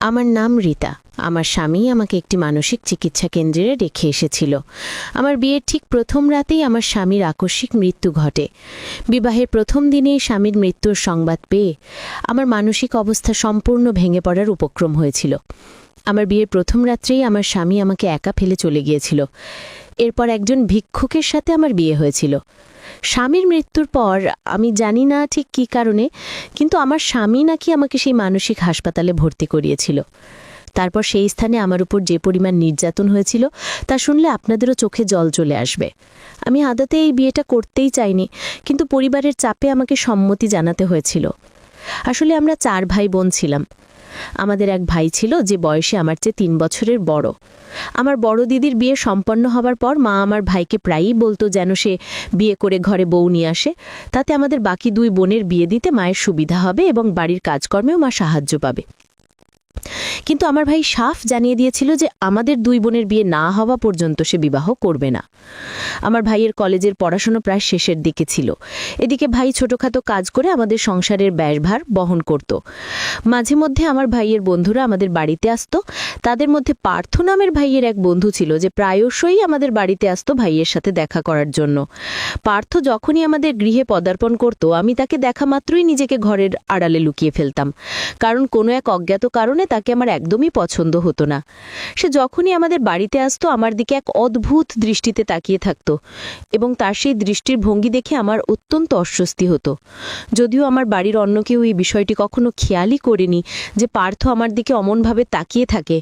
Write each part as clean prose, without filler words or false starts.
আমার নাম রীতা। আমার স্বামী আমাকে একটি মানসিক চিকিৎসা কেন্দ্রে রেখে এসেছিল। আমার বিয়ের ঠিক প্রথম রাতেই আমার স্বামীর আকস্মিক মৃত্যু ঘটে। বিবাহের প্রথম দিনেই স্বামীর মৃত্যুর সংবাদ পেয়ে আমার মানসিক অবস্থা সম্পূর্ণ ভেঙে পড়ার উপক্রম হয়েছিল। আমার বিয়ের প্রথম রাত্রেই আমার স্বামী আমাকে একা ফেলে চলে গিয়েছিল। এরপর একজন ভিক্ষুকের সাথে আমার বিয়ে হয়েছিল। স্বামীর মৃত্যুর পর আমি জানি না ঠিক কী কারণে, কিন্তু আমার স্বামী নাকি আমাকে সেই মানসিক হাসপাতালে ভর্তি করিয়েছিল। তারপর সেই স্থানে আমার উপর যে পরিমাণ নির্যাতন হয়েছিল তা শুনলে আপনাদেরও চোখে জল চলে আসবে। আমি আদতে এই বিয়েটা করতেই চাইনি, কিন্তু পরিবারের চাপে আমাকে সম্মতি জানাতে হয়েছিল। আসলে আমরা 4 ভাই বোন ছিলাম। আমাদের এক ভাই ছিল যে বয়সে আমার চেয়ে 3 বছরের বড়। আমার বড় দিদির বিয়ে সম্পন্ন হবার পর মা আমার ভাইকে প্রায়ই বলতো যেন সে বিয়ে করে ঘরে বউ নিয়ে আসে, তাতে আমাদের বাকি 2 বোনের বিয়ে দিতে মায়ের সুবিধা হবে এবং বাড়ির কাজকর্মেও মা সাহায্য পাবে। কিন্তু আমার ভাই সাফ জানিয়ে দিয়েছিল যে আমাদের 2 বোনের বিয়ে না হওয়া পর্যন্ত সে বিবাহ করবে না। আমার ভাইয়ের কলেজের পড়াশোনা প্রায় শেষের দিকে ছিল। এদিকে ভাই ছোটখাটো কাজ করে আমাদের সংসারের ব্যয়ভার বহন করত। মাঝে মধ্যে আমার ভাইয়ের বন্ধুরা আমাদের বাড়িতে আসতো। তাদের মধ্যে পার্থ নামের ভাইয়ের এক বন্ধু ছিল যে প্রায়শই আমাদের বাড়িতে আসতো ভাইয়ের সাথে দেখা করার জন্য। পার্থ যখনই আমাদের গৃহে পদার্পণ করত, আমি তাকে দেখা মাত্রই নিজেকে ঘরের আড়ালে লুকিয়ে ফেলতাম, কারণ কোনো এক অজ্ঞাত কারণে তাকে আমার একদমই পছন্দ হতো না। সে যখনই আমাদের বাড়িতে আসতো আমার দিকে এক অদ্ভুত দৃষ্টিতে তাকিয়ে থাকত, এবং তার সেই দৃষ্টির ভঙ্গি দেখে আমার অত্যন্ত অস্বস্তি হতো। যদিও আমার বাড়ির অন্য কেউ এই বিষয়টি কখনো খেয়ালই করেনি যে পার্থ আমার দিকে অমনভাবে তাকিয়ে থাকে,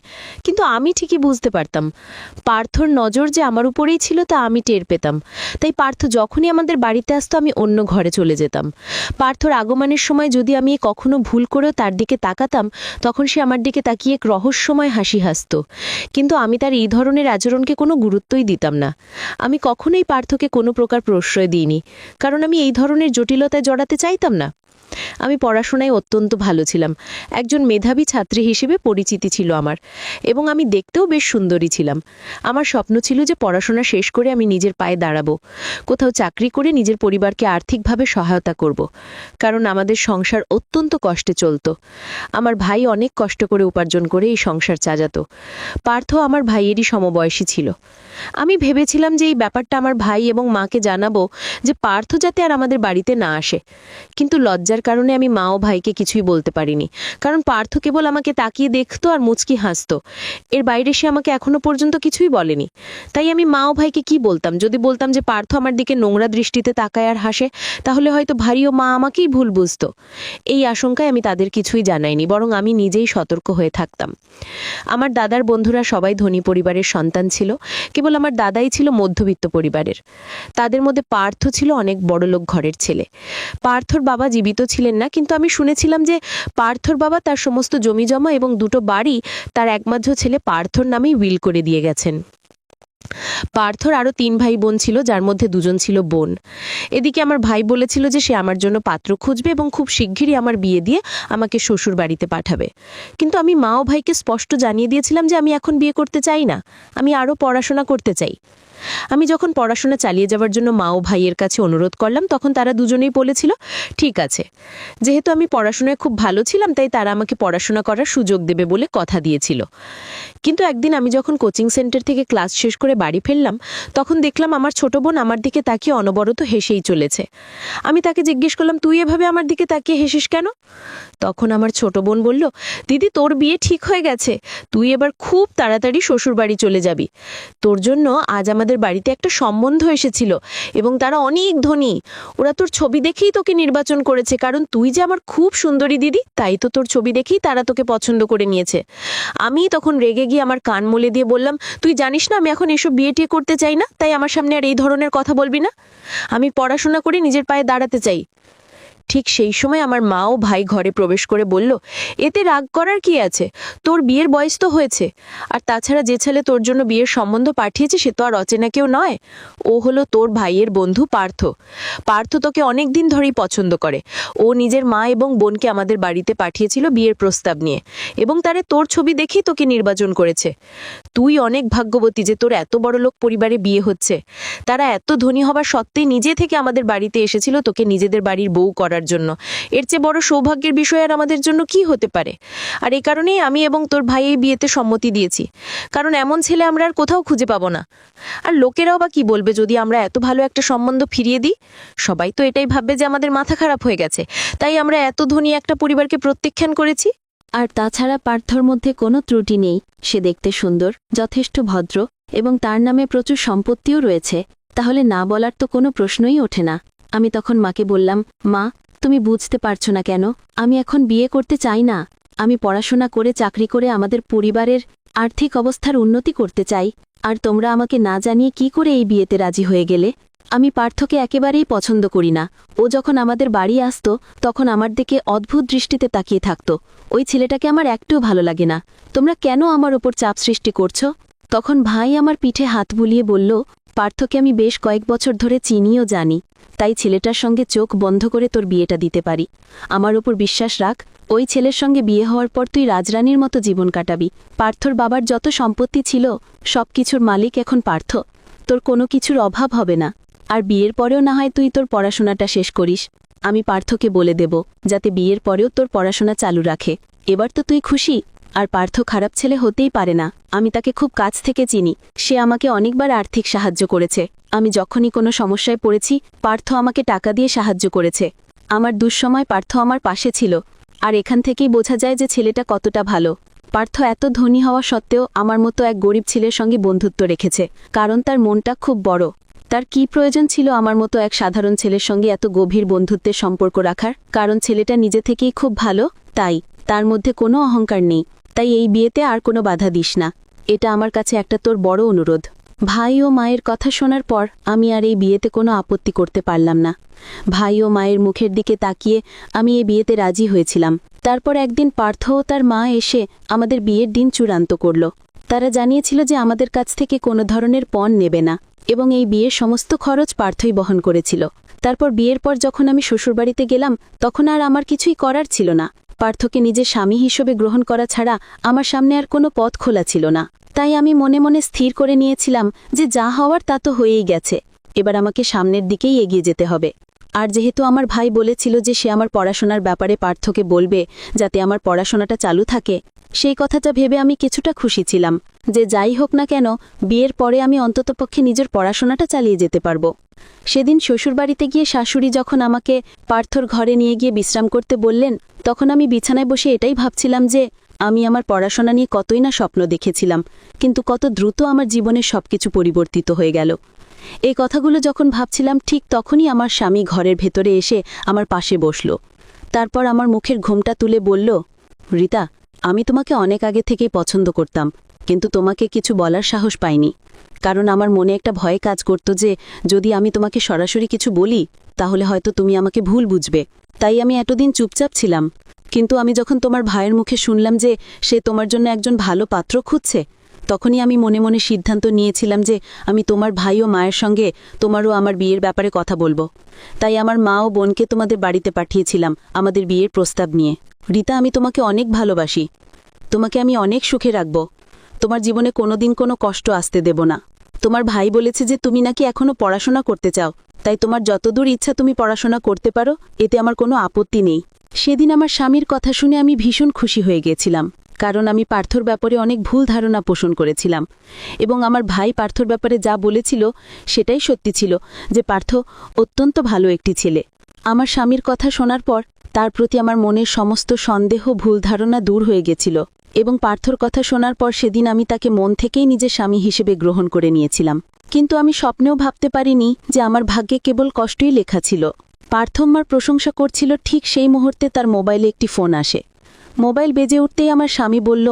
কিন্তু আমি ঠিকই বুঝতে পারতাম। পার্থর নজর যে আমার উপরেই ছিল তা আমি টের পেতাম। তাই পার্থ যখনই আমাদের বাড়িতে আসতো আমি অন্য ঘরে চলে যেতাম। পার্থর আগমনের সময় যদি আমি কখনো ভুল করেও তার দিকে তাকাতাম, তখন সে আমার দিকে তাকিয়ে এক রহস্যময় হাসি হাসত। কিন্তু আমি তার এই ধরনের আচরণকে কোনো গুরুত্বই দিতাম না। আমি কখনোই পার্থকে কোনো প্রকার প্রশ্রয় দিইনি, কারণ আমি এই ধরনের জটিলতায় জড়াতে চাইতাম না। আমি পড়াশোনায় অত্যন্ত ভালো ছিলাম। একজন মেধাবী ছাত্রী হিসেবে পরিচিতি ছিল আমার, এবং আমি দেখতেও বেশ সুন্দরী ছিলাম। আমার স্বপ্ন ছিল যে পড়াশোনা শেষ করে আমি নিজের পায়ে দাঁড়াবো, কোথাও চাকরি করে নিজের পরিবারকে আর্থিকভাবে সহায়তা করব, কারণ আমাদের সংসার অত্যন্ত কষ্টে চলত। আমার ভাই অনেক কষ্ট করে উপার্জন করে এই সংসার চালাতো। পার্থ আমার ভাইয়েরই সমবয়সী ছিল। আমি ভেবেছিলাম যে এই ব্যাপারটা আমার ভাই এবং মাকে জানাবো, যে পার্থ যাতে আর আমাদের বাড়িতে না আসে। কিন্তু লজ্জার কারণে আমি মা ও ভাইকে কিছুই বলতে পারিনি, কারণ পার্থ কেবল আমাকে তাকিয়ে দেখতো আর মুচকি হাসতো। এর বাইরে সে আমাকে এখনো পর্যন্ত কিছুই বলেনি। তাই আমি মা ও ভাইকে কি বলতাম? যদি বলতাম যে পার্থ আমার দিকে নোংরা দৃষ্টিতে তাকায় আর হাসে, তাহলে হয়তো ভাই ও মা আমাকেই ভুল বুঝতো। এই আশঙ্কায় আমি তাদের কিছুই জানাইনি, বরং আমি নিজেই সতর্ক হয়ে থাকতাম। আমার দাদার বন্ধুরা সবাই ধনী পরিবারের সন্তান ছিল, কেবল আমার দাদাই ছিল মধ্যবিত্ত পরিবারের। তাদের মধ্যে পার্থ ছিল অনেক বড়লোক ঘরের ছেলে। পার্থর বাবা জীবিত ছিলেন না, কিন্তু আমি শুনেছিলাম যে পার্থর বাবা তার সমস্ত জমিজমা এবং 2টো বাড়ি তার একমাত্র ছেলে পার্থর নামেই উইল করে দিয়ে গেছেন। পার্থর আরও 3 ভাই বোন ছিল, যার মধ্যে 2জন ছিল বোন। এদিকে আমার ভাই বলেছিল যে সে আমার জন্য পাত্র খুঁজবে এবং খুব শিগগিরই আমার বিয়ে দিয়ে আমাকে শ্বশুর বাড়িতে পাঠাবে। কিন্তু আমি মা ও ভাইকে স্পষ্ট জানিয়ে দিয়েছিলাম যে আমি এখন বিয়ে করতে চাই না, আমি আরও পড়াশোনা করতে চাই। আমি যখন পড়াশোনা চালিয়ে যাওয়ার জন্য মা ও ভাইয়ের কাছে অনুরোধ করলাম, তখন তারা দুজনেই বলেছিল ঠিক আছে। যেহেতু আমি পড়াশোনায় খুব ভালো ছিলাম, তাই তারা আমাকে পড়াশোনা করার সুযোগ দেবে বলে কথা দিয়েছিল। কিন্তু একদিন আমি যখন কোচিং সেন্টার থেকে ক্লাস শেষ করে বাড়ি ফিরলাম, তখন দেখলাম আমার ছোট বোন আমার দিকে তাকিয়ে অনবরত হেসেই চলেছে। আমি তাকে জিজ্ঞেস করলাম, তুই এভাবে আমার দিকে তাকিয়ে হেসিস কেন? তখন আমার ছোট বোন বলল, দিদি তোর বিয়ে ঠিক হয়ে গেছে, তুই এবার খুব তাড়াতাড়ি শ্বশুর বাড়ি চলে যাবি। তোর জন্য আজ আমাদের বাড়িতে একটা সম্বন্ধ এসেছিল, এবং তারা অনেক ধনী। ওরা তোর ছবি দেখেই তোকে নির্বাচন করেছে, কারণ তুই যে আমার খুব সুন্দরী দিদি, তাই তো তোর ছবি দেখেই তারা তোকে পছন্দ করে নিয়েছে। আমি তখন রেগে গিয়ে আমার কান মলে দিয়ে বললাম, তুই জানিস না আমি এখন এসব বিয়ে টিয়ে করতে চাই না, তাই আমার সামনে আর এই ধরনের কথা বলবি না। আমি পড়াশোনা করে নিজের পায়ে দাঁড়াতে চাই। ঠিক সেই সময় আমার মা ও ভাই ঘরে প্রবেশ করে বলল, এতে রাগ করার কি আছে? তোর বিয়ের বয়স তো হয়েছে, আর তাছাড়া যে ছেলে তোর জন্য বিয়ের সম্বন্ধ পাঠিয়েছে সে তো আর অচেনা কেউ নয়। ও হলো তোর ভাইয়ের বন্ধু পার্থ। পার্থ তোকে অনেক দিন ধরেই পছন্দ করে। ও নিজের মা এবং বোনকে আমাদের বাড়িতে পাঠিয়েছিল বিয়ের প্রস্তাব নিয়ে, এবং তারে তোর ছবি দেখেই তোকে নির্বাচন করেছে। তুই অনেক ভাগ্যবতী যে তোর এত বড় লোক পরিবারে বিয়ে হচ্ছে। তারা এত ধনী হবার সত্ত্বেই নিজে থেকে আমাদের বাড়িতে এসেছিল তোকে নিজেদের বাড়ির বউ করার করার জন্য। এর চেয়ে বড় সৌভাগ্যের বিষয় আর আমাদের জন্য কি হতে পারে? আর এই কারণেই আমি এবং তোর ভাই এই বিয়েতে সম্মতি দিয়েছি, কারণ এমন ছেলে আমরা আর কোথাও খুঁজে পাবো না। আর লোকেরাও বা কি বলবে যদি আমরা এত ভালো একটা সম্বন্ধ ফিরিয়ে দিই? সবাই তো এটাই ভাববে যে আমাদের মাথা খারাপ হয়ে গেছে, তাই আমরা এত ধনী একটা পরিবারকে প্রত্যাখ্যান করেছি। আর তাছাড়া পার্থর মধ্যে কোনো ত্রুটি নেই। সে দেখতে সুন্দর, যথেষ্ট ভদ্র এবং তার নামে প্রচুর সম্পত্তিও রয়েছে। তাহলে না বলার তো কোনো প্রশ্নই ওঠে না। আমি তখন মাকে বললাম, মা, তুমি বুঝতে পারছো না কেন? আমি এখন বিয়ে করতে চাই না। আমি পড়াশোনা করে চাকরি করে আমাদের পরিবারের আর্থিক অবস্থার উন্নতি করতে চাই। আর তোমরা আমাকে না জানিয়ে কি করে এই বিয়েতে রাজি হয়ে গেলে? আমি পার্থকে একেবারেই পছন্দ করি না। ও যখন আমাদের বাড়ি আসতো তখন আমার দিকে অদ্ভুত দৃষ্টিতে তাকিয়ে থাকত। ওই ছেলেটাকে আমার একটুও ভালো লাগে না। তোমরা কেন আমার ওপর চাপ সৃষ্টি করছো? তখন ভাই আমার পিঠে হাত বুলিয়ে বলল, পার্থকে আমি বেশ কয়েক বছর ধরে চিনিও জানি, তাই ছেলেটার সঙ্গে চোখ বন্ধ করে তোর বিয়েটা দিতে পারি। আমার ওপর বিশ্বাস রাখ। ওই ছেলের সঙ্গে বিয়ে হওয়ার পর তুই রাজরানীর মতো জীবন কাটাবি। পার্থর বাবার যত সম্পত্তি ছিল সব কিছুর মালিক এখন পার্থ। তোর কোনো কিছুর অভাব হবে না। আর বিয়ের পরেও না হয় তুই তোর পড়াশোনাটা শেষ করিস। আমি পার্থকে বলে দেব যাতে বিয়ের পরেও তোর পড়াশোনা চালু রাখে। এবার তো তুই খুশি? আর পার্থ খারাপ ছেলে হতেই পারে না। আমি তাকে খুব কাছ থেকে চিনি। সে আমাকে অনেকবার আর্থিক সাহায্য করেছে। আমি যখনই কোনো সমস্যায় পড়েছি পার্থ আমাকে টাকা দিয়ে সাহায্য করেছে। আমার দুঃসময় পার্থ আমার পাশে ছিল। আর এখান থেকেই বোঝা যায় যে ছেলেটা কতটা ভালো। পার্থ এত ধনী হওয়া সত্ত্বেও আমার মতো এক গরিব ছেলের সঙ্গে বন্ধুত্ব রেখেছে, কারণ তার মনটা খুব বড়। তার কি প্রয়োজন ছিল আমার মতো এক সাধারণ ছেলের সঙ্গে এত গভীর বন্ধুত্বের সম্পর্ক রাখার? কারণ ছেলেটা নিজে থেকেই খুব ভালো, তাই তার মধ্যে কোনো অহংকার নেই। তাই এই বিয়েতে আর কোনো বাধা দিস না। এটা আমার কাছে একটা তোর বড় অনুরোধ। ভাই ও মায়ের কথা শোনার পর আমি আর এই বিয়েতে কোনো আপত্তি করতে পারলাম না। ভাই ও মায়ের মুখের দিকে তাকিয়ে আমি এই বিয়েতে রাজি হয়েছিলাম। তারপর একদিন পার্থ ও তার মা এসে আমাদের বিয়ের দিন চূড়ান্ত করল। তারা জানিয়েছিল যে আমাদের কাছ থেকে কোনো ধরনের পণ নেবে না এবং এই বিয়ের সমস্ত খরচ পার্থই বহন করেছিল। তারপর বিয়ের পর যখন আমি শ্বশুরবাড়িতে গেলাম তখন আর আমার কিছুই করার ছিল না। পার্থকে নিজের স্বামী হিসেবে গ্রহণ করা ছাড়া আমার সামনে আর কোনো পথ খোলা ছিল না। তাই আমি মনে মনে স্থির করে নিয়েছিলাম যে যা হওয়ার তা তো হয়েই গেছে, এবার আমাকে সামনের দিকেই এগিয়ে যেতে হবে। আর যেহেতু আমার ভাই বলেছিল যে সে আমার পড়াশোনার ব্যাপারে পার্থকে বলবে যাতে আমার পড়াশোনাটা চালু থাকে, সেই কথাটা ভেবে আমি কিছুটা খুশি ছিলাম যে যাই হোক না কেন বিয়ের পরে আমি অন্ততপক্ষে নিজের পড়াশোনাটা চালিয়ে যেতে পারব। সেদিন শ্বশুরবাড়িতে গিয়ে শাশুড়ি যখন আমাকে পার্থর ঘরে নিয়ে গিয়ে বিশ্রাম করতে বললেন, তখন আমি বিছানায় বসে এটাই ভাবছিলাম যে আমি আমার পড়াশোনা নিয়ে কতই না স্বপ্ন দেখেছিলাম, কিন্তু কত দ্রুত আমার জীবনের সবকিছু পরিবর্তিত হয়ে গেল। এই কথাগুলো যখন ভাবছিলাম ঠিক তখনই আমার স্বামী ঘরের ভেতরে এসে আমার পাশে বসল। তারপর আমার মুখের ঘোমটা তুলে বলল, রিতা, আমি তোমাকে অনেক আগে থেকেই পছন্দ করতাম, কিন্তু তোমাকে কিছু বলার সাহস পাইনি। কারণ আমার মনে একটা ভয় কাজ করত যে যদি আমি তোমাকে সরাসরি কিছু বলি তাহলে হয়তো তুমি আমাকে ভুল বুঝবে। তাই আমি এতদিন চুপচাপ ছিলাম। কিন্তু আমি যখন তোমার ভাইয়ের মুখে শুনলাম যে সে তোমার জন্য একজন ভালো পাত্র খুঁজছে, তখনই আমি মনে মনে সিদ্ধান্ত নিয়েছিলাম যে আমি তোমার ভাই ও মায়ের সঙ্গে তোমারও আমার বিয়ের ব্যাপারে কথা বলবো। তাই আমার মা ও বোনকে তোমাদের বাড়িতে পাঠিয়েছিলাম আমাদের বিয়ের প্রস্তাব নিয়ে। রিতা, আমি তোমাকে অনেক ভালোবাসি। তোমাকে আমি অনেক সুখে রাখব। তোমার জীবনে কোনোদিন কোনো কষ্ট আসতে দেব না। তোমার ভাই বলেছে যে তুমি নাকি এখনো পড়াশোনা করতে চাও, তাই তোমার যতদূর ইচ্ছা তুমি পড়াশোনা করতে পারো, এতে আমার কোনো আপত্তি নেই। সেদিন আমার স্বামীর কথা শুনে আমি ভীষণ খুশি হয়ে গিয়েছিলাম, কারণ আমি পার্থর ব্যাপারে অনেক ভুল ধারণা পোষণ করেছিলাম এবং আমার ভাই পার্থর ব্যাপারে যা বলেছিল সেটাই সত্যি ছিল যে পার্থ অত্যন্ত ভালো একটি ছেলে। আমার স্বামীর কথা শোনার পর তার প্রতি আমার মনের সমস্ত সন্দেহ ভুল ধারণা দূর হয়ে গেছিল এবং পার্থর কথা শোনার পর সেদিন আমি তাকে মন থেকেই নিজের স্বামী হিসেবে গ্রহণ করে নিয়েছিলাম। কিন্তু আমি স্বপ্নেও ভাবতে পারিনি যে আমার ভাগ্যে কেবল কষ্টই লেখা ছিল। পার্থ আমার প্রশংসা করছিল, ঠিক সেই মুহূর্তে তার মোবাইলে একটি ফোন আসে। মোবাইল বেজে উঠতেই আমার স্বামী বলল,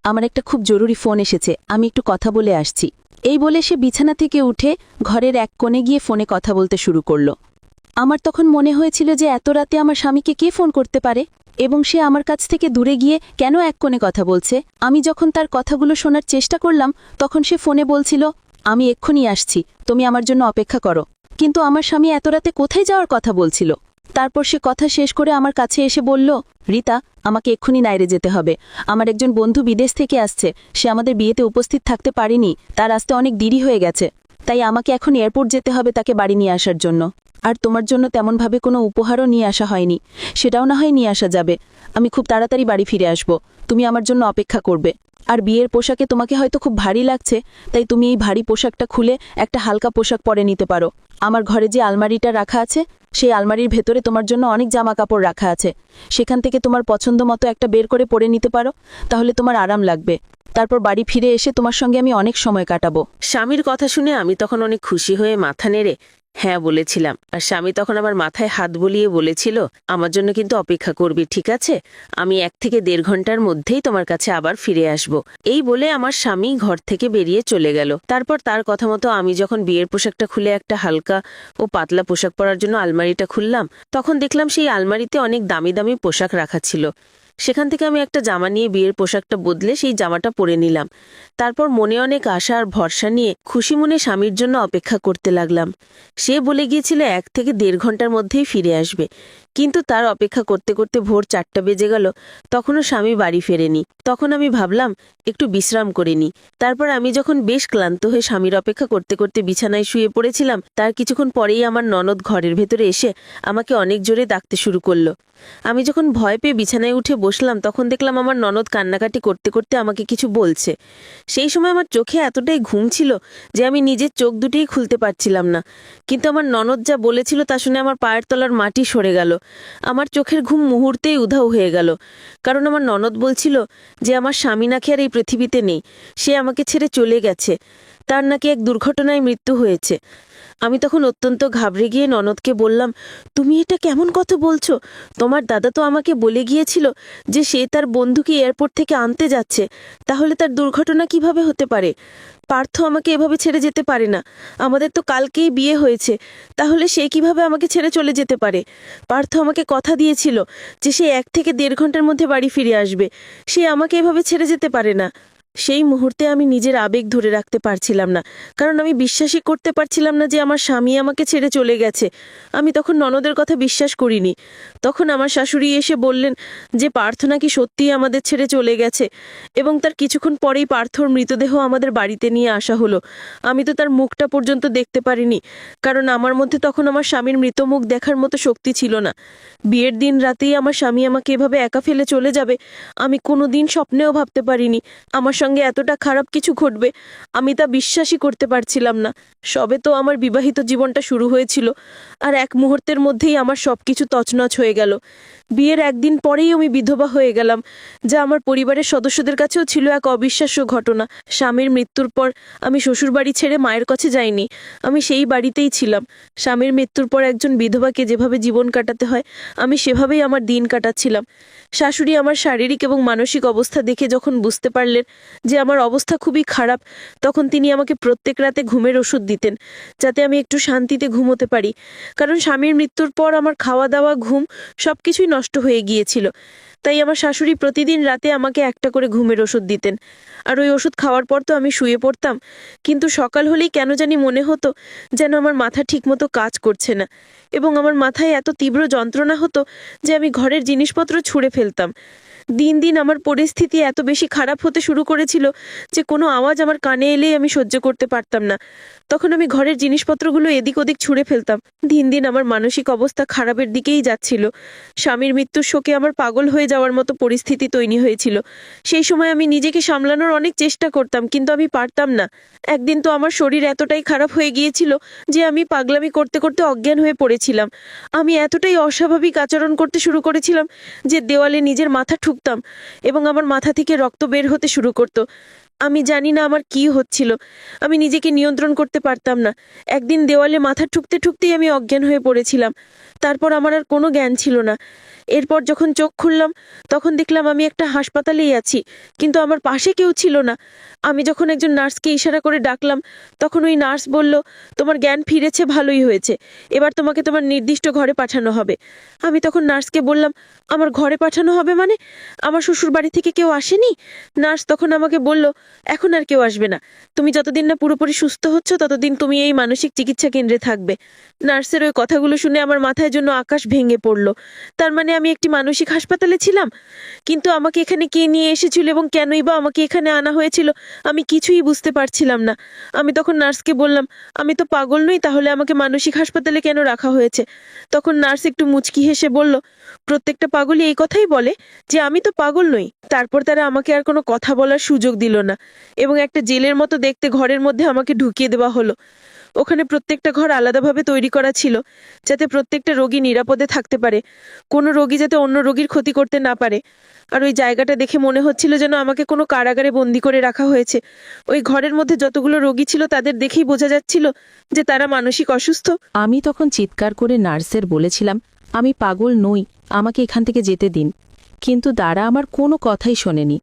আমার একটা খুব জরুরি ফোন এসেছে, আমি একটু কথা বলে আসছি। এই বলে সে বিছানা থেকে উঠে ঘরের এক কোণে গিয়ে ফোনে কথা বলতে শুরু করল। আমার তখন মনে হয়েছিল যে এত রাতে আমার স্বামীকে কে ফোন করতে পারে এবং সে আমার কাছ থেকে দূরে গিয়ে কেন এক কোণে কথা বলছে। আমি যখন তার কথাগুলো শোনার চেষ্টা করলাম তখন সে ফোনে বলছিল, আমি এক্ষুনি আসছি, তুমি আমার জন্য অপেক্ষা করো। কিন্তু আমার স্বামী এত রাতে কোথায় যাওয়ার কথা বলছিল। তারপর সে কথা শেষ করে আমার কাছে এসে বলল, রিতা, আমাকে এক্ষুনি বাইরে যেতে হবে। আমার একজন বন্ধু বিদেশ থেকে আসছে, সে আমাদের বিয়েতে উপস্থিত থাকতে পারেনি, তার আসতে অনেক দেরি হয়ে গেছে, তাই আমাকে এখন এয়ারপোর্ট যেতে হবে তাকে বাড়ি নিয়ে আসার জন্য। আর তোমার জন্য তেমনভাবে কোনো উপহারও নিয়ে আসা হয়নি, সেটাও না হয় নিয়ে আসা যাবে। আমি খুব তাড়াতাড়ি বাড়ি ফিরে আসব, তুমি আমার জন্য অপেক্ষা করবে। আর বিয়ের পোশাকে তোমাকে হয়তো খুব ভারী লাগছে, তাই তুমি এই ভারী পোশাকটা খুলে একটা হালকা পোশাক পরে নিতে পারো। আমার ঘরে যে আলমারিটা রাখা আছে, সেই আলমারির ভেতরে তোমার জন্য অনেক জামা কাপড় রাখা আছে, সেখান থেকে তোমার পছন্দ মতো একটা বের করে পরে নিতে পারো, তাহলে তোমার আরাম লাগবে। তারপর বাড়ি ফিরে এসে তোমার সঙ্গে আমি অনেক সময় কাটাবো। স্বামীর কথা শুনে আমি তখন অনেক খুশি হয়ে মাথা নেড়ে হ্যাঁ বলেছিলাম। আর স্বামী তখন আমার মাথায় হাত বুলিয়ে বলেছিল, আমার জন্য কিন্তু অপেক্ষা করবি, ঠিক আছে? আমি 1 থেকে 1.5 ঘন্টার মধ্যেই তোমার কাছে আবার ফিরে আসব। এই বলে আমার স্বামী ঘর থেকে বেরিয়ে চলে গেল। তারপর তার কথা মতো আমি যখন বিয়ের পোশাকটা খুলে একটা হালকা ও পাতলা পোশাক পরার জন্য আলমারিটা খুললাম, তখন দেখলাম সেই আলমারিতে অনেক দামি দামি পোশাক রাখা ছিল। সেখান থেকে আমি একটা জামা নিয়ে বিয়ের পোশাকটা বদলে সেই জামাটা পরে নিলাম। তারপর মনে অনেক আশা আর ভরসা নিয়ে খুশি মনে স্বামীর জন্য অপেক্ষা করতে লাগলাম। সে বলে গিয়েছিল 1 থেকে 1.5 ঘন্টার মধ্যেই ফিরে আসবে, কিন্তু তার অপেক্ষা করতে করতে ভোর 4টা বেজে গেল, তখনও স্বামী বাড়ি ফেরেনি। তখন আমি ভাবলাম একটু বিশ্রাম করে নিই। তারপর আমি যখন বেশ ক্লান্ত হয়ে স্বামীর অপেক্ষা করতে করতে বিছানায় শুয়ে পড়েছিলাম, তার কিছুক্ষণ পরেই আমার ননদ ঘরের ভেতরে এসে আমাকে অনেক জোরে ডাকতে শুরু করলো। আমি যখন ভয় পেয়ে বিছানায় উঠে বসলাম, তখন দেখলাম আমার ননদ কান্নাকাটি করতে করতে আমাকে কিছু বলছে। সেই সময় আমার চোখে এতটাই ঘুম ছিল যে আমি নিজের চোখ দুটিই খুলতে পারছিলাম না। কিন্তু আমার ননদ যা বলেছিল তা শুনে আমার পায়ের তলার মাটি সরে গেল। আমার চোখের ঘুম মুহূর্তেই উধাও হয়ে গেল, কারণ আমার ননদ বলছিল যে আমার স্বামী নাকি আর এই পৃথিবীতে নেই, সে আমাকে ছেড়ে চলে গেছে, তার নাকি এক দুর্ঘটনায় মৃত্যু হয়েছে। আমি তখন অত্যন্ত ঘাবড়ে গিয়ে ননদকে বললাম, তুমি এটা কেমন কথা বলছো? তোমার দাদা তো আমাকে বলে গিয়েছিল যে সে তার বন্ধুকে এয়ারপোর্ট থেকে আনতে যাচ্ছে, তাহলে তার দুর্ঘটনা কিভাবে হতে পারে? পার্থ আমাকে এভাবে ছেড়ে যেতে পারে না, আমাদের তো কালকেই বিয়ে হয়েছে, তাহলে সে কিভাবে আমাকে ছেড়ে চলে যেতে পারে? পার্থ আমাকে কথা দিয়েছিল যে সে 1 থেকে 1.5 ঘন্টার মধ্যে বাড়ি ফিরে আসবে, সে আমাকে এভাবে ছেড়ে যেতে পারে না। সেই মুহূর্তে আমি নিজের আবেগ ধরে রাখতে পারছিলাম না, কারণ আমি বিশ্বাসই করতে পারছিলাম না যে আমার স্বামী আমাকে ছেড়ে চলে গেছে। আমি তখন ননদের কথা বিশ্বাস করিনি। তখন আমার শাশুড়ি এসে বললেন যে পার্থ নাকি সত্যিই আমাদের ছেড়ে চলে গেছে, এবং তার কিছুক্ষণ পরেই পার্থর মৃতদেহ আমাদের বাড়িতে নিয়ে আসা হলো। আমি তো তার মুখটা পর্যন্ত দেখতে পারিনি, কারণ আমার মধ্যে তখন আমার স্বামীর মৃত মুখ দেখার মতো শক্তি ছিল না। বিয়ের দিন রাতেই আমার স্বামী আমাকে এভাবে একা ফেলে চলে যাবে, আমি কোনোদিন স্বপ্নেও ভাবতে পারিনি আমার সঙ্গে এতটা খারাপ কিছু ঘটবে। আমি তা বিশ্বাসই করতে পারছিলাম না। সবে তো আমার বিবাহিত জীবনটা শুরু হয়েছিল, আর এক মুহূর্তের মধ্যেই আমার সবকিছু তছনছ হয়ে গেল। বিয়ের 1 দিন পরেই আমি বিধবা হয়ে গেলাম, যা আমার পরিবারের সদস্যদের কাছেও ছিল এক অবিশ্বাস্য ঘটনা। স্বামীর মৃত্যুর পর আমি শ্বশুরবাড়ি ছেড়ে মায়ের কাছে যাইনি, আমি সেই বাড়িতেই ছিলাম। স্বামীর মৃত্যুর পর একজন বিধবাকে যেভাবে জীবন কাটাতে হয়, আমি সেভাবেই আমার দিন কাটাচ্ছিলাম। শাশুড়ি আমার শারীরিক এবং মানসিক অবস্থা দেখে যখন বুঝতে পারলেন যে আমার অবস্থা খুবই খারাপ, তখন তিনি আমাকে প্রত্যেক রাতে ঘুমের ওষুধ দিতেন, যাতে আমি একটু শান্তিতে ঘুমোতে পারি। কারণ স্বামীর মৃত্যুর পর আমার খাওয়া দাওয়া, ঘুম সবকিছুই নষ্ট হয়ে গিয়েছিল। তাই আমার শাশুড়ি প্রতিদিন রাতে আমাকে একটা করে ঘুমের ওষুধ দিতেন। আর ওই ওষুধ খাওয়ার পর তো আমি শুয়ে পড়তাম, কিন্তু সকাল হলেই কেন জানি মনে হতো যেন আমার মাথা ঠিকমতো কাজ করছে না, এবং আমার মাথায় এত তীব্র যন্ত্রণা হতো যে আমি ঘরের জিনিসপত্র ছুঁড়ে ফেলতাম। দিন দিন আমার পরিস্থিতি এত বেশি খারাপ হতে শুরু করেছিল যে কোনো আওয়াজ আমার কানে এলেই আমি সহ্য করতে পারতাম না। তখন আমি ঘরের জিনিসপত্রগুলো এদিক ওদিক ছুঁড়ে ফেলতাম। দিন দিন আমার মানসিক অবস্থা খারাপের দিকেই যাচ্ছিল। স্বামীর মৃত্যুর শোকে আমার পাগল হয়ে যাওয়ার মতো পরিস্থিতি তৈরি হয়েছিল। সেই সময় আমি নিজেকে সামলানোর অনেক চেষ্টা করতাম, কিন্তু আমি পারতাম না। একদিন তো আমার শরীর এতটাই খারাপ হয়ে গিয়েছিল যে আমি পাগলামি করতে করতে অজ্ঞান হয়ে পড়েছিলাম। আমি এতটাই অস্বাভাবিক আচরণ করতে শুরু করেছিলাম যে দেওয়ালে নিজের মাথা ঠুকতাম এবং আমার মাথা থেকে রক্ত বের হতে শুরু করতো। আমি জানি না আমার কি হচ্ছিল, আমি নিজেকে নিয়ন্ত্রণ করতে পারতাম না। একদিন দেওয়ালে মাথা ঠুকতে ঠুকতেই আমি অজ্ঞান হয়ে পড়েছিলাম। তারপর আমার আর কোনো জ্ঞান ছিল না। এরপর যখন চোখ খুললাম, তখন দেখলাম আমি একটা হাসপাতালেই আছি, কিন্তু আমার পাশে কেউ ছিল না। আমি যখন একজন নার্সকে ইশারা করে ডাকলাম, তখন ওই নার্স বলল, তোমার জ্ঞান ফিরেছে, ভালোই হয়েছে, এবার তোমাকে তোমার নির্দিষ্ট ঘরে পাঠানো হবে। আমি তখন নার্সকে বললাম, আমার ঘরে পাঠানো হবে মানে? আমার শ্বশুর বাড়ি থেকে কেউ আসেনি? নার্স তখন আমাকে বলল, এখন আর কেউ আসবে না। তুমি যতদিন না পুরোপুরি সুস্থ হচ্ছ ততদিন তুমি এই মানসিক চিকিৎসা কেন্দ্রে থাকবে। নার্সের ওই কথাগুলো শুনে আমার মাথায় জন্য আকাশ ভেঙে পড়লো। তার মানে আমি একটি মানসিক হাসপাতালে ছিলাম? কিন্তু আমাকে এখানে কে নিয়ে এসেছিল এবং কেনই বা আমাকে এখানে আনা হয়েছিল আমি কিছুই বুঝতে পারছিলাম না। আমি তখন নার্সকে বললাম, আমি তো পাগল নই, তাহলে আমাকে মানসিক হাসপাতালে কেন রাখা হয়েছে? তখন নার্স একটু মুচকি হেসে বলল, প্রত্যেকটা পাগলই এই কথাই বলে যে আমি তো পাগল নই। তারপর তারা আমাকে আর কোনো কথা বলার সুযোগ দিল না এবং একটা জেলের মতো দেখতে ঘরের মধ্যে আমাকে ঢুকিয়ে দেওয়া হলো। ওখানে প্রত্যেকটা ঘর আলাদাভাবে তৈরি করা ছিল যাতে প্রত্যেকটা রোগী নিরাপদে থাকতে পারে, কোনো রোগী যাতে অন্য রোগীর ক্ষতি করতে না পারে। আর ওই জায়গাটা দেখে মনে হচ্ছিল যেন আমাকে কোনো কারাগারে বন্দি করে রাখা হয়েছে। ওই ঘরের মধ্যে যতগুলো রোগী ছিল তাদের দেখেই বোঝা যাচ্ছিল যে তারা মানসিক অসুস্থ। আমি তখন চিৎকার করে নার্সের বলেছিলাম, আমি পাগল নই, আমাকে এখান থেকে যেতে দিন। কিন্তু তারা আমার কোনো কথাই শোনেনি।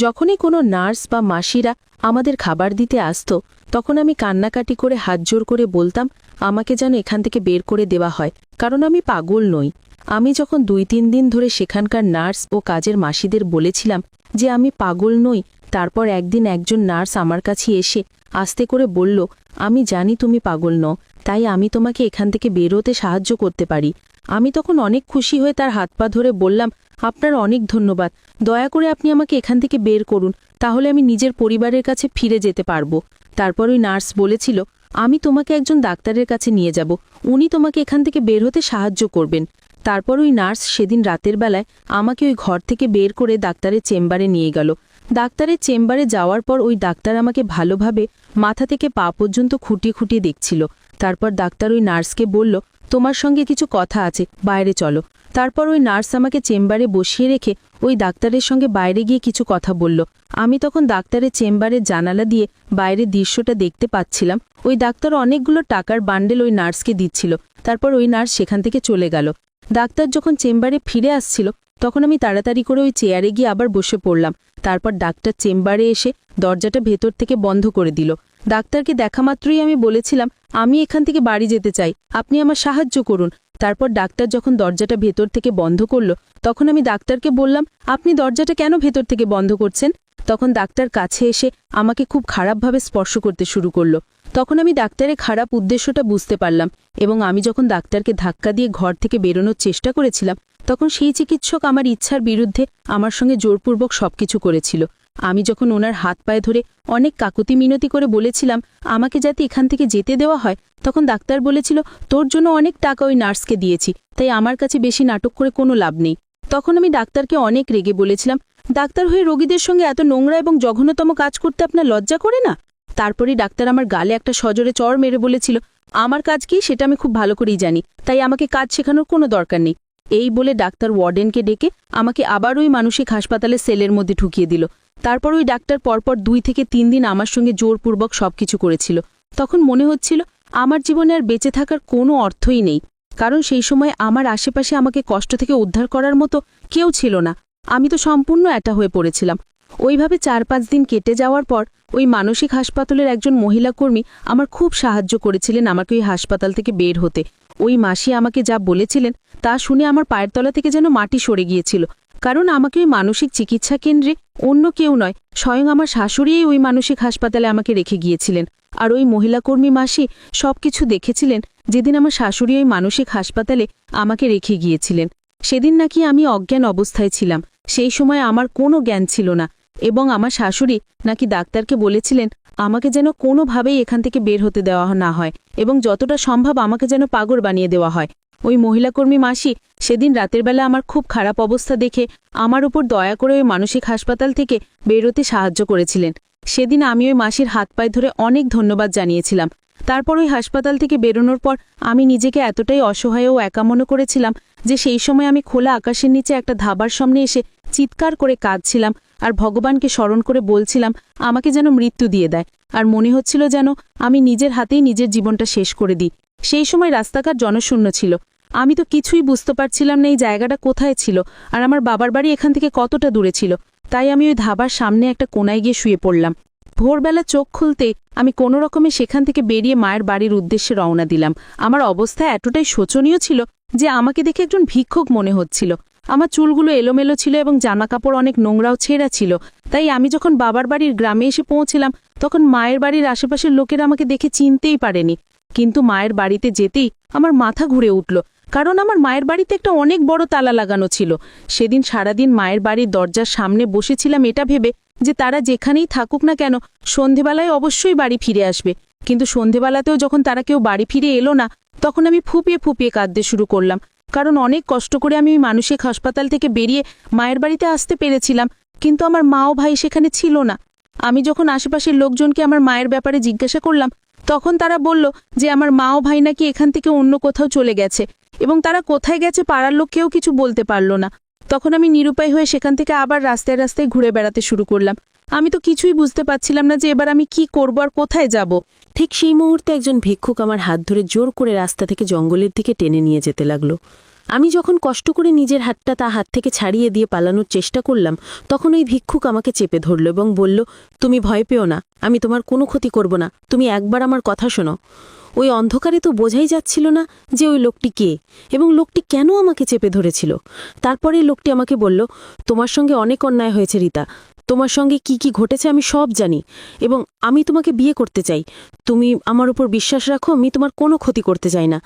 যখনই কোনো নার্স বা মাসিরা আমাদের খাবার দিতে আসতো তখন আমি কান্নাকাটি করে হাত জোর করে বলতাম আমাকে যেন এখান থেকে বের করে দেওয়া হয়, কারণ আমি পাগল নই। আমি যখন 2-3 দিন ধরে সেখানকার নার্স ও কাজের মাসিদের বলেছিলাম যে আমি পাগল নই, তারপর একদিন একজন নার্স আমার কাছে এসে আস্তে করে বলল, আমি জানি তুমি পাগল নও, তাই আমি তোমাকে এখান থেকে বেরোতে সাহায্য করতে পারি। আমি তখন অনেক খুশি হয়ে তার হাত পা ধরে বললাম, আপনার অনেক ধন্যবাদ, দয়া করে আপনি আমাকে এখান থেকে বের করুন, তাহলে আমি নিজের পরিবারের কাছে ফিরে যেতে পারবো। তারপর ওই নার্স বলেছিল, আমি তোমাকে একজন ডাক্তারের কাছে নিয়ে যাব, উনি তোমাকে এখান থেকে বের হতে সাহায্য করবেন। তারপর ওই নার্স সেদিন রাতের বেলায় আমাকে ওই ঘর থেকে বের করে ডাক্তারের চেম্বারে নিয়ে গেল। ডাক্তারের চেম্বারে যাওয়ার পর ওই ডাক্তার আমাকে ভালোভাবে মাথা থেকে পা পর্যন্ত খুঁটিয়ে খুঁটিয়ে দেখছিল। তারপর ডাক্তার ওই নার্সকে বলল, তোমার সঙ্গে কিছু কথা আছে, বাইরে চলো। তারপর ওই নার্স আমাকে চেম্বারে বসিয়ে রেখে ওই ডাক্তারের সঙ্গে বাইরে গিয়ে কিছু কথা বলল। আমি তখন ডাক্তারের চেম্বারের জানালা দিয়ে বাইরের দৃশ্যটা দেখতে পাচ্ছিলাম। ওই ডাক্তার অনেকগুলো টাকার বান্ডেল ওই নার্সকে দিচ্ছিল। তারপর ওই নার্স সেখান থেকে চলে গেল। ডাক্তার যখন চেম্বারে ফিরে আসছিল তখন আমি তাড়াতাড়ি করে ওই চেয়ারে গিয়ে আবার বসে পড়লাম। তারপর ডাক্তার চেম্বারে এসে দরজাটা ভেতর থেকে বন্ধ করে দিল। ডাক্তারকে দেখা মাত্রই আমি বলেছিলাম, আমি এখান থেকে বাড়ি যেতে চাই, আপনি আমার সাহায্য করুন। তারপর ডাক্তার যখন দরজাটা ভেতর থেকে বন্ধ করল তখন আমি ডাক্তারকে বললাম, আপনি দরজাটা কেন ভেতর থেকে বন্ধ করছেন? তখন ডাক্তার কাছে এসে আমাকে খুব খারাপভাবে স্পর্শ করতে শুরু করলো। তখন আমি ডাক্তারের খারাপ উদ্দেশ্যটা বুঝতে পারলাম এবং আমি যখন ডাক্তারকে ধাক্কা দিয়ে ঘর থেকে বেরোনোর চেষ্টা করেছিলাম তখন সেই চিকিৎসক আমার ইচ্ছার বিরুদ্ধে আমার সঙ্গে জোরপূর্বক সবকিছু করেছিল। আমি যখন ওনার হাত পায়ে ধরে অনেক কাকুতি মিনতি করে বলেছিলাম আমাকে যাতে এখান থেকে যেতে দেওয়া হয়, তখন ডাক্তার বলেছিল, তোর জন্য অনেক টাকা ওই নার্সকে দিয়েছি, তাই আমার কাছে বেশি নাটক করে কোনো লাভ নেই। তখন আমি ডাক্তারকে অনেক রেগে বলেছিলাম, ডাক্তার হয়ে রোগীদের সঙ্গে এত নোংরা এবং জঘন্যতম কাজ করতে আপনার লজ্জা করে না? তারপরেই ডাক্তার আমার গালে একটা সজোরে চড় মেরে বলেছিল, আমার কাজ কি সেটা আমি খুব ভালো করেই জানি, তাই আমাকে কাজ শেখানোর কোনো দরকার নেই। এই বলে ডাক্তার ওয়ার্ডেনকে ডেকে আমাকে আবার ওই মানসিক হাসপাতালে সেলের মধ্যে ঢুকিয়ে দিল। তারপর ওই ডাক্তার পরপর 2 থেকে 3 দিন আমার সঙ্গে জোরপূর্বক সবকিছু করেছিল। তখন মনে হচ্ছিল আমার জীবনে আর বেঁচে থাকার কোনো অর্থই নেই, কারণ সেই সময় আমার আশেপাশে আমাকে কষ্ট থেকে উদ্ধার করার মতো কেউ ছিল না। আমি তো সম্পূর্ণ একা হয়ে পড়েছিলাম। ওইভাবে 4-5 দিন কেটে যাওয়ার পর ওই মানসিক হাসপাতালের একজন মহিলা কর্মী আমার খুব সাহায্য করেছিলেন আমাকে ওই হাসপাতাল থেকে বের হতে। ওই মাসি আমাকে যা বলেছিলেন তা শুনে আমার পায়ের তলা থেকে যেন মাটি সরে গিয়েছিল, কারণ আমাকে ওই মানসিক চিকিৎসা কেন্দ্রে অন্য কেউ নয়, স্বয়ং আমার শাশুড়িই ওই মানসিক হাসপাতালে আমাকে রেখে গিয়েছিলেন। আর ওই মহিলা কর্মী মাসি সবকিছু দেখেছিলেন যেদিন আমার শাশুড়ি ওই মানসিক হাসপাতালে আমাকে রেখে গিয়েছিলেন। সেদিন নাকি আমি অজ্ঞান অবস্থায় ছিলাম, সেই সময় আমার কোনো জ্ঞান ছিল না এবং আমার শাশুড়ি নাকি ডাক্তারকে বলেছিলেন আমাকে যেন কোনোভাবেই এখান থেকে বের হতে দেওয়া না হয় এবং যতটা সম্ভব আমাকে যেন পাগল বানিয়ে দেওয়া হয়। ওই মহিলাকর্মী মাসি সেদিন রাতের বেলা আমার খুব খারাপ অবস্থা দেখে আমার উপর দয়া করে ওই মানসিক হাসপাতাল থেকে বেরোতে সাহায্য করেছিলেন। সেদিন আমি ওই মাসির হাত পায়ে ধরে অনেক ধন্যবাদ জানিয়েছিলাম। তারপর ওই হাসপাতাল থেকে বেরোনোর পর আমি নিজেকে এতটাই অসহায় ও একা মনে করেছিলাম যে সেই সময় আমি খোলা আকাশের নিচে একটা ধাবার সামনে এসে চিৎকার করে কাঁদছিলাম আর ভগবানকে স্মরণ করে বলছিলাম আমাকে যেন মৃত্যু দিয়ে দেয়, আর মনে হচ্ছিল যেন আমি নিজের হাতেই নিজের জীবনটা শেষ করে দিই। সেই সময় রাস্তাঘাট জনশূন্য ছিল, আমি তো কিছুই বুঝতে পারছিলাম না এই জায়গাটা কোথায় ছিল আর আমার বাবার বাড়ি এখান থেকে কতটা দূরে ছিল। তাই আমি ওই ধাবার সামনে একটা কোনায় গিয়ে শুয়ে পড়লাম। ভোরবেলা চোখ খুলতে আমি কোনো রকমে সেখান থেকে বেরিয়ে মায়ের বাড়ির উদ্দেশ্যে রওনা দিলাম। আমার অবস্থা এতটাই শোচনীয় ছিল যে আমাকে দেখে একজন ভিক্ষুক মনে হচ্ছিল। আমার চুলগুলো এলোমেলো ছিল এবং জামাকাপড় অনেক নোংরাও ছেঁড়া ছিল। তাই আমি যখন বাবার বাড়ির গ্রামে এসে পৌঁছলাম তখন মায়ের বাড়ির আশেপাশের লোকেরা আমাকে দেখে চিনতেই পারেনি। কিন্তু মায়ের বাড়িতে যেতেই আমার মাথা ঘুরে উঠল, কারণ আমার মায়ের বাড়িতে একটা অনেক বড় তালা লাগানো ছিল। সেদিন সারাদিন মায়ের বাড়ির দরজার সামনে বসেছিলাম এটা ভেবে যে তারা যেখানেই থাকুক না কেন সন্ধেবেলায় অবশ্যই বাড়ি ফিরে আসবে। কিন্তু সন্ধেবেলাতেও যখন তারা কেউ বাড়ি ফিরে এলো না, তখন আমি ফুপিয়ে ফুপিয়ে কাঁদতে শুরু করলাম, কারণ অনেক কষ্ট করে আমি মানসিক হাসপাতাল থেকে বেরিয়ে মায়ের বাড়িতে আসতে পেরেছিলাম, কিন্তু আমার মা ও ভাই সেখানে ছিল না। আমি যখন আশেপাশের লোকজনকে আমার মায়ের ব্যাপারে জিজ্ঞাসা করলাম, তখন তারা বলল যে আমার মা ও ভাই নাকি এখান থেকে অন্য কোথাও চলে গেছে, এবং তারা কোথায় গেছে পাড়ার লোক কেউ কিছু বলতে পারল না। তখন আমি নিরুপায় হয়ে সেখান থেকে আবার রাস্তায় রাস্তায় ঘুরে বেড়াতে শুরু করলাম। আমি তো কিছুই বুঝতে পারছিলাম না যে এবার আমি কি করব আর কোথায় যাব। ঠিক সেই মুহূর্তে একজন ভিক্ষুক আমার হাত ধরে জোর করে রাস্তা থেকে জঙ্গলের দিকে টেনে নিয়ে যেতে লাগলো। আমি যখন কষ্ট করে নিজের হাতটা তার হাত থেকে ছাড়িয়ে দিয়ে পালানোর চেষ্টা করলাম, তখন ওই ভিক্ষুক আমাকে চেপে ধরল এবং বলল, তুমি ভয় পেও না, আমি তোমার কোনো ক্ষতি করব না, তুমি একবার আমার কথা শোনো। ওই অন্ধকারে তো বোঝাই যাচ্ছিল না যে ওই লোকটি কে এবং লোকটি কেন আমাকে চেপে ধরেছিল। তারপরে লোকটি আমাকে বলল, তোমার সঙ্গে অনেক অন্যায় হয়েছে রীতা, তোমার সঙ্গে কি কি ঘটেছে আমি সব জানি, এবং আমি তোমাকে বিয়ে করতে চাই। তুমি আমার উপর বিশ্বাস রাখো, আমি তোমার কোনো ক্ষতি করতে চাই না।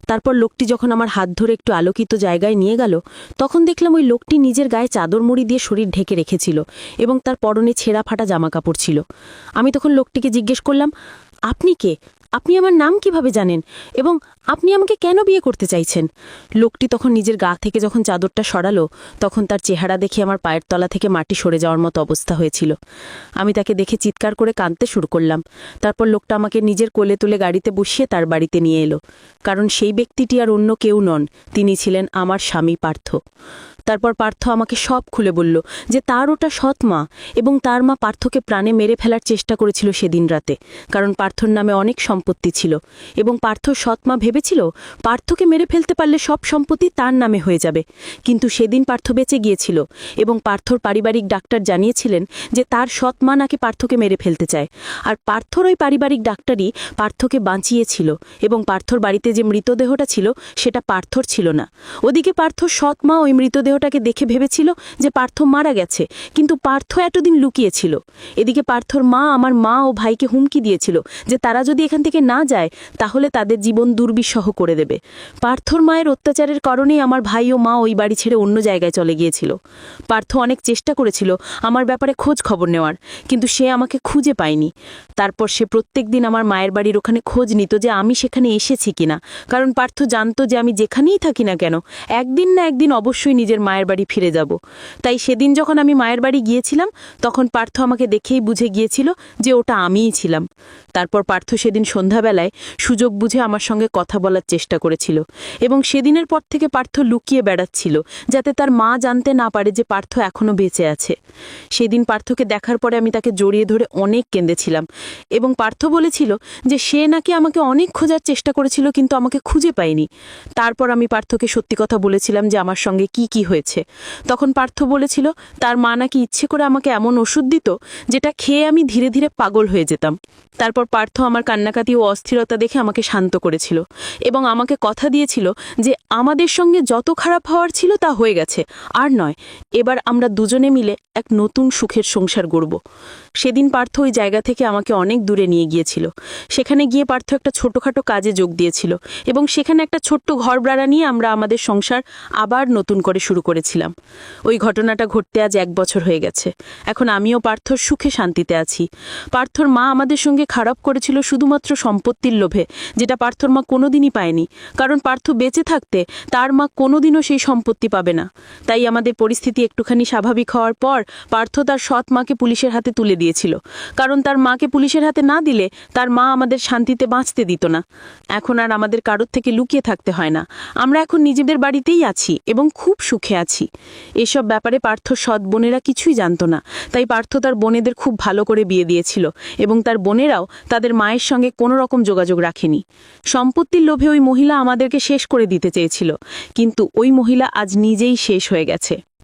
তারপর লোকটি যখন আমার হাত ধরে একটু আলোকিত জায়গায় নিয়ে গেল, তখন দেখলাম ওই লোকটি নিজের গায়ে চাদর মুড়ি দিয়ে শরীর ঢেকে রেখেছিল এবং তার পরনে ছেঁড়া ফাটা জামাকাপড় ছিল। আমি তখন লোকটিকে জিজ্ঞেস করলাম, আপনি কে? আপনি আমার নাম কিভাবে জানেন এবং আপনি আমাকে কেন বিয়ে করতে চাইছেন? লোকটি তখন নিজের গা থেকে যখন চাদরটা সরালো, তখন তার চেহারা দেখে আমার পায়ের তলা থেকে মাটি সরে যাওয়ার মতো অবস্থা হয়েছিল। আমি তাকে দেখে চিৎকার করে কাঁদতে শুরু করলাম। তারপর লোকটা আমাকে নিজের কোলে তুলে গাড়িতে বসিয়ে তার বাড়িতে নিয়ে এলো, কারণ সেই ব্যক্তিটি আর অন্য কেউ নন, তিনি ছিলেন আমার স্বামী পার্থ। তারপর পার্থ আমাকে সব খুলে বলল যে তার ওটা সৎ মা এবং তার মা পার্থকে প্রাণে মেরে ফেলার চেষ্টা করেছিল সেদিন রাতে, কারণ পার্থর নামে অনেক সম্পত্তি ছিল এবং পার্থর সৎ মা ভেবেছিল পার্থকে মেরে ফেলতে পারলে সব সম্পত্তি তার নামে হয়ে যাবে। কিন্তু সেদিন পার্থ বেঁচে গিয়েছিল এবং পার্থর পারিবারিক ডাক্তার জানিয়েছিলেন যে তার সৎ মা নাকি পার্থকে মেরে ফেলতে চায়, আর পার্থর ওই পারিবারিক ডাক্তারই পার্থকে বাঁচিয়েছিল এবং পার্থর বাড়িতে যে মৃতদেহটা ছিল সেটা পার্থর ছিল না। ওদিকে পার্থর সৎ মা ওই মৃতদেহটাকে দেখে ভেবেছিল যে পার্থ মারা গেছে, কিন্তু পার্থ এতদিন লুকিয়েছিল। এদিকে পার্থর মা আমার মা ও ভাইকে হুমকি দিয়েছিল যে তারা যদি এখান থেকে না যায় তাহলে তাদের জীবন দুর্বিষহ করে দেবে। পার্থর মায়ের অত্যাচারের কারণেই আমার ভাই ও মা ওই বাড়ি ছেড়ে অন্য জায়গায় চলে গিয়েছিল। পার্থ অনেক চেষ্টা করেছিল আমার ব্যাপারে খোঁজ খবর নেওয়ার, কিন্তু সে আমাকে খুঁজে পায়নি। তারপর সে প্রত্যেক দিন আমার মায়ের বাড়ির ওখানে খোঁজ নিত যে আমি সেখানে এসেছি কিনা, কারণ পার্থ জানতো যে আমি যেখানেই থাকি না কেন একদিন না একদিন অবশ্যই নিজের মায়ের বাড়ি ফিরে যাব। তাই সেদিন যখন আমি মায়ের বাড়ি গিয়েছিলাম তখন পার্থ আমাকে দেখেই বুঝে গিয়েছিল যে ওটা আমিই ছিলাম। তারপর পার্থ সেদিন সন্ধ্যাবেলায় সুযোগ বুঝে আমার সঙ্গে কথা বলার চেষ্টা করেছিল এবং সেদিনের পর থেকে পার্থ লুকিয়ে বেড়াচ্ছিল যাতে তার মা জানতে না পারে যে পার্থ এখনও বেঁচে আছে। সেদিন পার্থকে দেখার পরে আমি তাকে জড়িয়ে ধরে অনেক কেঁদেছিলাম এবং পার্থ বলেছিল যে সে নাকি আমাকে অনেক খোঁজার চেষ্টা করেছিল কিন্তু আমাকে খুঁজে পায়নি। তারপর আমি পার্থকে সত্যি কথা বলেছিলাম যে আমার সঙ্গে কি কি হয়েছে। তখন পার্থ বলেছিল তার মা নাকি ইচ্ছে করে আমাকে এমন ওষুধ দিত যেটা খেয়ে আমি ধীরে ধীরে পাগল হয়ে যেতাম। তারপর পার্থ আমার কান্নাকাটি ও অস্থিরতা দেখে আমাকে শান্ত করেছিল এবং আমাকে কথা দিয়েছিল যে আমাদের সঙ্গে যত খারাপ হওয়ার ছিল তা হয়ে গেছে, আর নয়, এবার আমরা দুজনে মিলে এক নতুন সুখের সংসার গড়ব। সেদিন পার্থ ওই জায়গা থেকে আমাকে অনেক দূরে নিয়ে গিয়েছিল। সেখানে গিয়ে পার্থ একটা ছোটোখাটো কাজে যোগ দিয়েছিল এবং সেখানে একটা ছোট্ট ঘর ভাড়া নিয়ে আমরা আমাদের সংসার আবার নতুন করে শুরু করেছিলাম। ওই ঘটনাটা ঘটতে আজ 1 বছর হয়ে গেছে। এখন আমিও পার্থর সুখে শান্তিতে আছি। পার্থর মা আমাদের সঙ্গে খারাপ করেছিল শুধুমাত্র সম্পত্তির লোভে, যেটা পার্থর মা কোনোদিনই পায়নি, কারণ পার্থ বেঁচে থাকতে তার মা কোনোদিনও সেই সম্পত্তি পাবে না। তাই আমাদের পরিস্থিতি একটুখানি স্বাভাবিক হওয়ার পর পার্থ তার সৎ মাকে পুলিশের হাতে তুলে দিয়েছিল, কারণ তার মাকে পুলিশের হাতে না দিলে তার মা আমাদের শান্তিতে বাঁচতে দিত না। এখন আর আমাদের কারোর থেকে লুকিয়ে থাকতে হয় না, আমরা এখন নিজেদের বাড়িতেই আছি এবং খুব সুখে আছি। এসব ব্যাপারে পার্থর সৎ বোনেরা কিছুই জানত না, তাই পার্থ তার বোনেদের খুব ভালো করে বিয়ে দিয়েছিল এবং তার বোনেরাও তাদের মায়ের সঙ্গে কোনো রকম যোগাযোগ রাখেনি। সম্পত্তির লোভে ওই মহিলা আমাদেরকে শেষ করে দিতে চেয়েছিল, কিন্তু ওই মহিলা আজ নিজেই শেষ হয়ে গেছে।